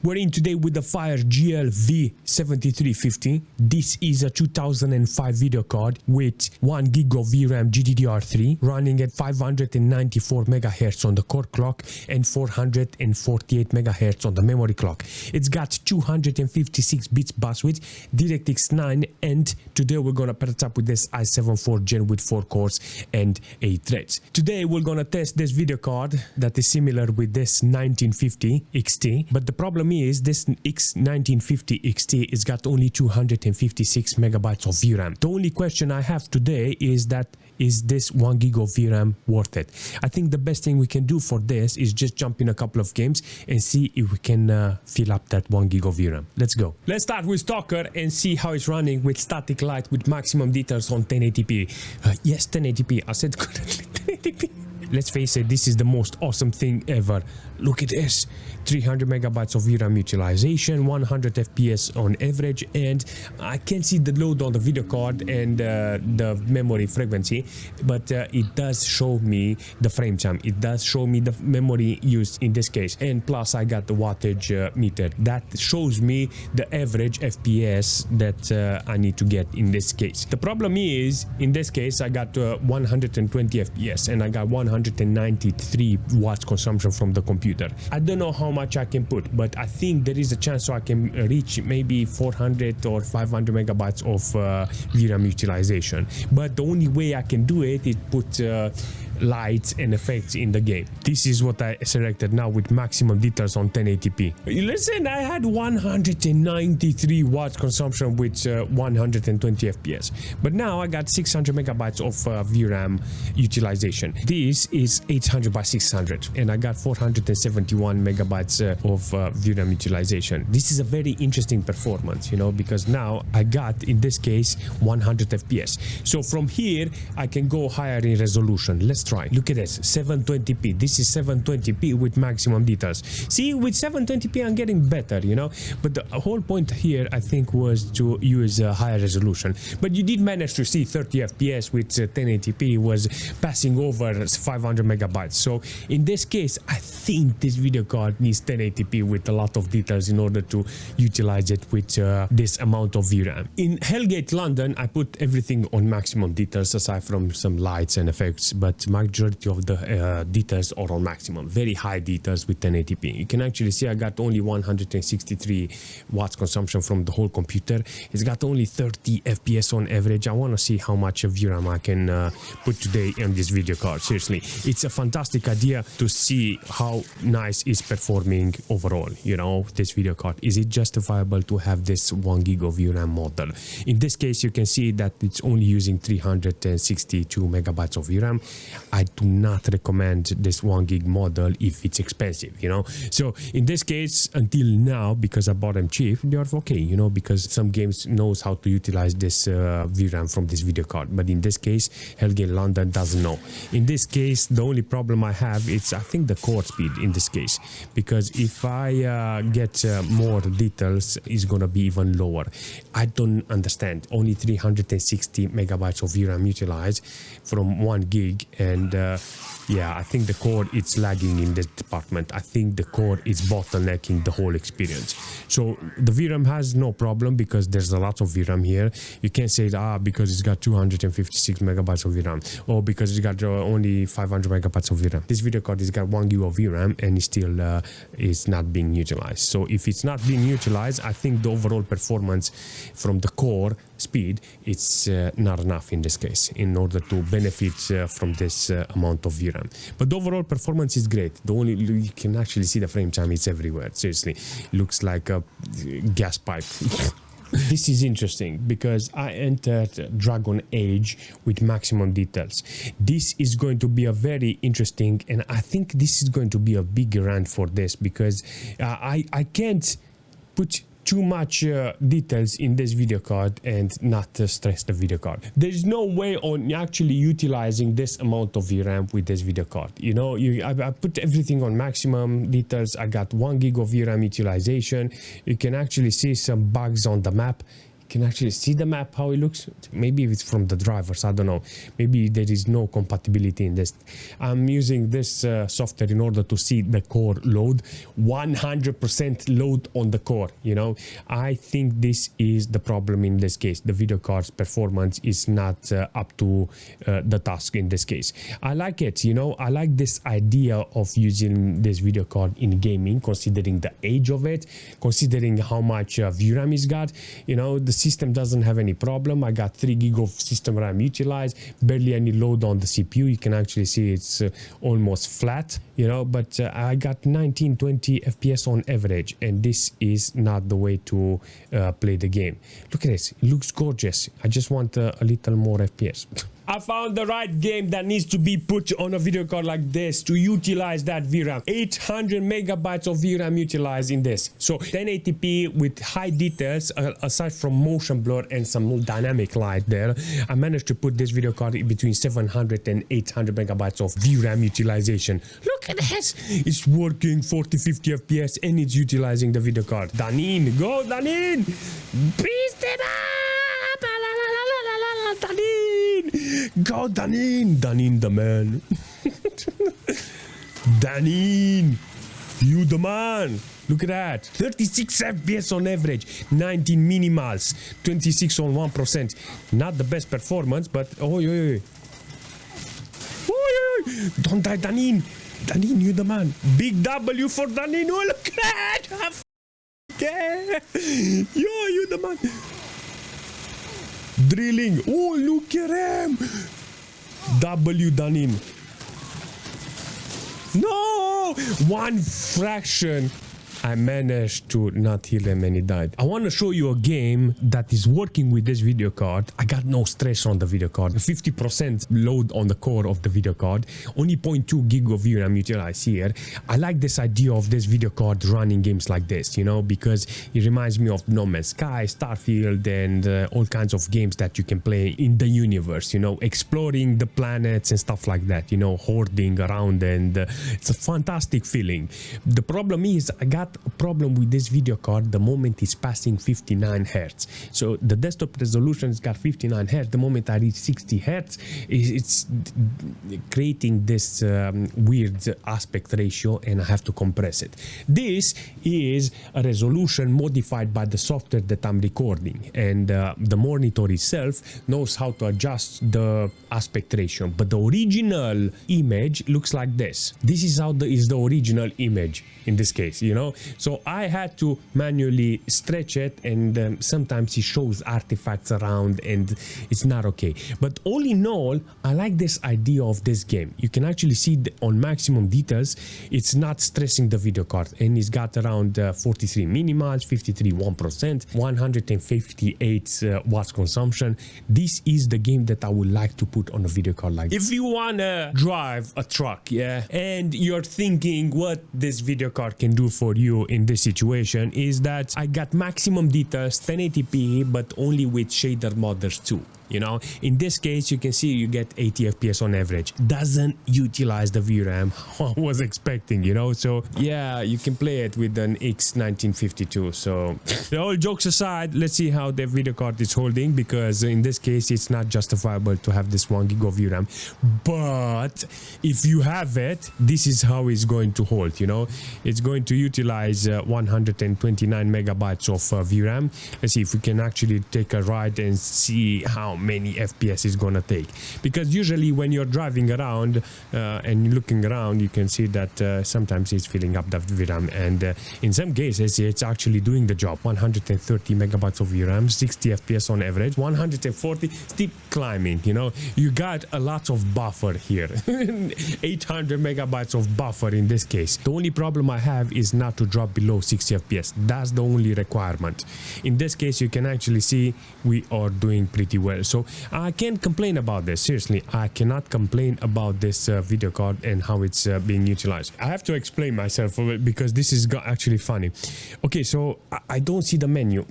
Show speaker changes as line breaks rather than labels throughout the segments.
We're in today with the FireGL V7350. This is a 2005 video card with 1 gig of VRAM GDDR3 running at 594 MHz on the core clock and 448 MHz on the memory clock. It's got 256 bits bus width, DirectX 9, and today we're gonna pair it up with this i7 4th Gen with 4 cores and 8 threads. Today we're gonna test this video card that is similar with this 1950 XT, but the problem is this 1950 XT is got only 256 megabytes of VRAM. The only question I have today is this 1 gig of VRAM worth it? I think the best thing we can do for this is just jump in a couple of games and see if we can fill up that 1 gig of VRAM. Let's go. Let's start with S.T.A.L.K.E.R and see how it's running with static light with maximum details on 1080p. Yes, 1080p. I said correctly, 1080p. Let's face it, this is the most awesome thing ever. Look at this. 300 megabytes of VRAM utilization, 100 FPS on average, and I can see the load on the video card and the memory frequency, but it does show me the frame time. It does show me the memory used in this case, and plus I got the wattage meter that shows me the average FPS that I need to get in this case. The problem is, in this case, I got 120 FPS and I got 193 watts consumption from the computer. I don't know how much I can put, but I think there is a chance so I can reach maybe 400 or 500 megabytes of VRAM utilization. But the only way I can do it is put lights and effects in the game. This is what I selected now with maximum details on 1080p. Listen, I had 193 watts consumption with 120 FPS, but now I got 600 megabytes of VRAM utilization. This is 800 by 600 and I got 471 megabytes of VRAM utilization. This is a very interesting performance, you know, because now I got, in this case, 100 FPS. So from here I can go higher in resolution. Let's try. Look at this, 720p. This is 720p with maximum details. See, with 720p I'm getting better, you know, but the whole point here I think was to use a higher resolution. But you did manage to see 30 FPS with 1080p was passing over 500 megabytes. So in this case I think this video card needs 1080p with a lot of details in order to utilize it with this amount of VRAM. In Hellgate London I put everything on maximum details aside from some lights and effects, but majority of the details are on maximum, very high details with 1080p. You can actually see I got only 163 watts consumption from the whole computer. It's got only 30 FPS on average. I want to see how much of VRAM I can put today on this video card. Seriously, it's a fantastic idea to see how nice is performing overall, you know, this video card. Is it justifiable to have this 1 gig of VRAM model? In this case you can see that it's only using 362 megabytes of VRAM. I do not recommend this 1 gig model if it's expensive, you know. So in this case, until now, because I bought them cheap, they are okay, you know, because some games knows how to utilize this VRAM from this video card. But in this case, Hellgate London doesn't know. In this case, the only problem I have is I think the core speed in this case, because if I get more details, it's gonna be even lower. I don't understand. Only 360 megabytes of VRAM utilized from 1 gig, and yeah, I think the core it's lagging in this department. I think the core is bottlenecking the whole experience. So the VRAM has no problem because there's a lot of VRAM here. You can't say because it's got 256 megabytes of VRAM or because it's got only 500 megabytes of VRAM. This video card has got 1 gig of VRAM and it still is not being utilized. So if it's not being utilized, I think the overall performance from the core speed it's not enough in this case in order to benefit from this amount of VRAM. But the overall performance is great. The only you can actually see the frame time, it's everywhere. Seriously, looks like a gas pipe. This is interesting because I entered Dragon Age with maximum details. This is going to be a very interesting, and I think this is going to be a big rant for this because I can't put too much details in this video card and not stress the video card. There's no way on actually utilizing this amount of VRAM with this video card. You know, I put everything on maximum details. I got 1 gig of VRAM utilization. You can actually see some bugs on the map. can actually see the map, how it looks. Maybe it's from the drivers, I don't know. Maybe there is no compatibility in this. I'm using this software in order to see the core load. 100% load on the core, you know. I think this is the problem in this case. The video card's performance is not up to the task in this case. I like it, you know. I like this idea of using this video card in gaming, considering the age of it, considering how much VRAM it's got. You know, the system doesn't have any problem. I got 3 gig of system RAM utilized, barely any load on the CPU. You can actually see it's almost flat, you know, but I got 19-20 FPS on average, and this is not the way to play the game. Look at this, it looks gorgeous. I just want a little more FPS. I found the right game that needs to be put on a video card like this to utilize that VRAM. 800 megabytes of VRAM utilized in this. So 1080p with high details, aside from motion blur and some dynamic light there, I managed to put this video card in between 700 and 800 megabytes of VRAM utilization. Look at this. It's working 40-50 FPS and it's utilizing the video card. Danin, go Danin! Beast it up! Danin! Go Danin! Danin the man. Danin! You the man! Look at that. 36 FPS on average, 19 minimals, 26 on 1%. Not the best performance, but oh yeah. Don't die, Danin. Danin, you the man. Big W for Danin. Oh, look at that. Yeah. Yo, you the man. Drilling. Oh, look at him. W Danin. No! One fraction. I managed to not heal him and he died. I want to show you a game that is working with this video card. I got no stress on the video card. 50% load on the core of the video card. Only 0.2 gig of VRAM utilized here. I like this idea of this video card running games like this, you know, because it reminds me of No Man's Sky, Starfield, and all kinds of games that you can play in the universe, you know, exploring the planets and stuff like that, you know, hoarding around, and it's a fantastic feeling. The problem is I got a problem with this video card the moment it's passing 59 Hz. So the desktop resolution has got 59 Hz. The moment I reach 60 Hz, it's creating this weird aspect ratio, and I have to compress it. This is a resolution modified by the software that I'm recording, and the monitor itself knows how to adjust the aspect ratio, but the original image looks like this. This is how is the original image in this case, you know. So I had to manually stretch it, and sometimes it shows artifacts around and it's not okay. But all in all, I like this idea of this game. You can actually see on maximum details, it's not stressing the video card, and it's got around 43 minimals, 53 1%, 158 watts consumption. This is the game that I would like to put on a video card like this. If you wanna drive a truck, yeah, and you're thinking what this video card can do for you in this situation, is that I got maximum details 1080p, but only with shader modders too. You know, in this case, you can see you get 80 FPS on average. Doesn't utilize the VRAM I was expecting, you know. So yeah, you can play it with an X1952. So all jokes aside, let's see how the video card is holding, because in this case, it's not justifiable to have this 1 gig of VRAM. But if you have it, this is how it's going to hold, you know. It's going to utilize 129 megabytes of VRAM. Let's see if we can actually take a ride and see how many FPS is gonna take, because usually when you're driving around and looking around, you can see that sometimes it's filling up the VRAM, and in some cases it's actually doing the job. 130 megabytes of VRAM, 60 FPS on average, 140, steep climbing, you know. You got a lot of buffer here. 800 megabytes of buffer in this case. The only problem I have is not to drop below 60 FPS. That's the only requirement. In this case, you can actually see we are doing pretty well. So I can't complain about this. Seriously, I cannot complain about this video card and how it's being utilized. I have to explain myself because this is actually funny. Okay, so I don't see the menu.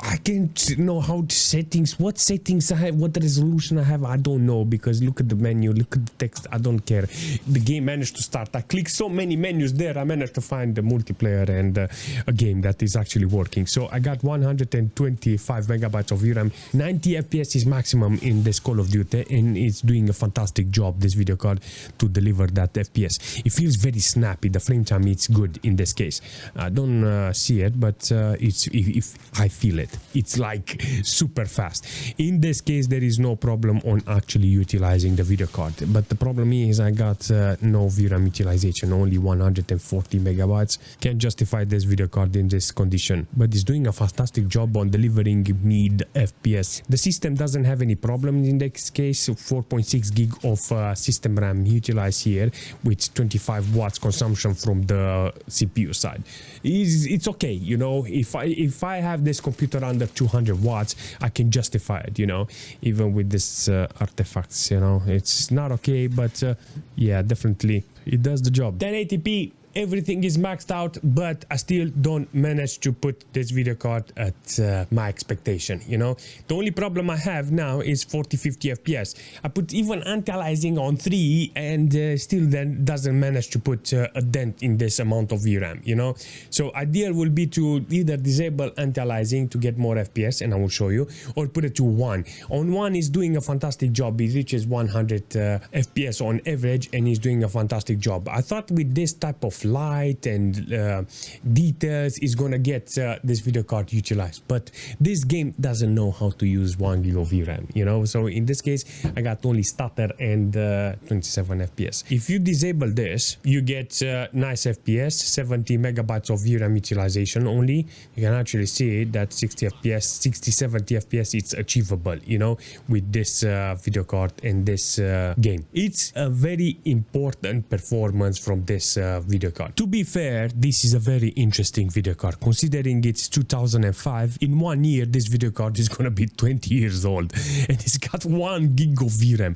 I can't know how settings, what settings I have, what resolution I have, I don't know, because look at the menu, look at the text, I don't care. The game managed to start. I clicked so many menus there, I managed to find the multiplayer and a game that is actually working. So I got 125 megabytes of VRAM, 90 FPS is maximum in this Call of Duty, and it's doing a fantastic job, this video card, to deliver that FPS. It feels very snappy, the frame time it's good in this case. I don't see it, but if I feel it, it's like super fast. In this case there is no problem on actually utilizing the video card, but the problem is I got no VRAM utilization, only 140 megabytes. Can't justify this video card in this condition, but it's doing a fantastic job on delivering mid FPS. The system doesn't have any problems in this case. 4.6 gig of system RAM utilized here with 25 watts consumption from the CPU side. It's okay, you know. If I have this computer under 200 watts, I can justify it, you know, even with this artifacts, you know. It's not okay, but yeah, definitely it does the job. 1080p, everything is maxed out, but I still don't manage to put this video card at my expectation, you know. The only problem I have now is 40-50 FPS. I put even anti-aliasing on 3 and still then doesn't manage to put a dent in this amount of VRAM, you know. So ideal will be to either disable anti-aliasing to get more FPS, and I will show you, or put it to 1. On 1 is doing a fantastic job. It reaches 100 FPS on average, and he's doing a fantastic job. I thought with this type of light and details is gonna get this video card utilized, but this game doesn't know how to use 1 gig of VRAM, you know. So in this case I got only stutter and 27 FPS. If you disable this, you get nice FPS, 70 megabytes of VRAM utilization only. You can actually see that 60 FPS, 60-70 FPS it's achievable, you know, with this video card and this game. It's a very important performance from this video card. To be fair, this is a very interesting video card, considering it's 2005. In 1 year this video card is gonna be 20 years old, and it's got 1 gig of VRAM.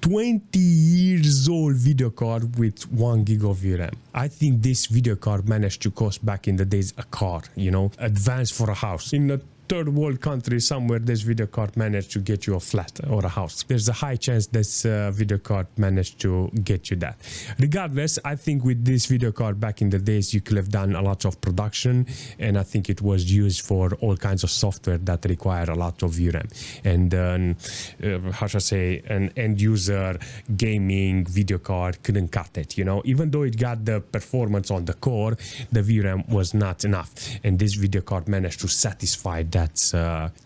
20 years old video card with 1 gig of VRAM. I think this video card managed to cost back in the days a car, you know, advanced for a house. In a third world country somewhere, this video card managed to get you a flat or a house. There's a high chance this video card managed to get you that. Regardless, I think with this video card back in the days you could have done a lot of production, and I think it was used for all kinds of software that require a lot of VRAM. And how should I say, an end user gaming video card couldn't cut it, you know. Even though it got the performance on the core, the VRAM was not enough, and this video card managed to satisfy that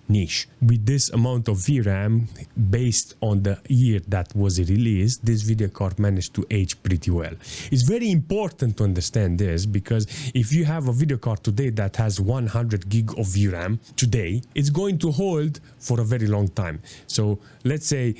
niche. With this amount of VRAM, based on the year that was released, this video card managed to age pretty well. It's very important to understand this, because if you have a video card today that has 100 gig of VRAM today, it's going to hold for a very long time. So let's say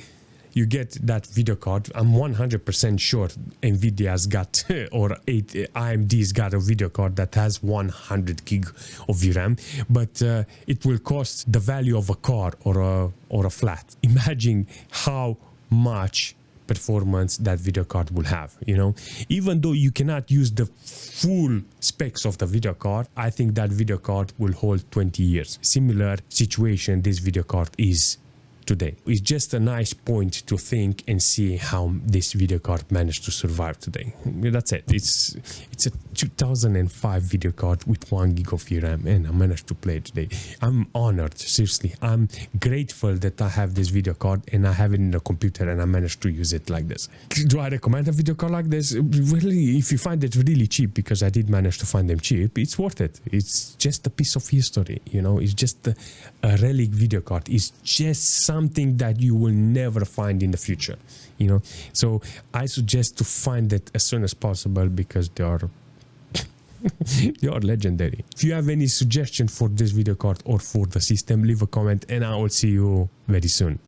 you get that video card. I'm 100% sure Nvidia's got or AMD's got a video card that has 100 gig of VRAM, but it will cost the value of a car or a flat. Imagine how much performance that video card will have, you know. Even though you cannot use the full specs of the video card, I think that video card will hold 20 years. Similar situation this video card is today. It's just a nice point to think and see how this video card managed to survive today. That's it. It's a 2005 video card with 1 gig of VRAM, and I managed to play it today. I'm honored, seriously. I'm grateful that I have this video card and I have it in the computer and I managed to use it like this. Do I recommend a video card like this? Really, if you find it really cheap, because I did manage to find them cheap, it's worth it. It's just a piece of history, you know. It's just a relic video card. It's just something that you will never find in the future, you know. So I suggest to find it as soon as possible, because they are they are legendary. If you have any suggestion for this video card or for the system, leave a comment and I will see you very soon.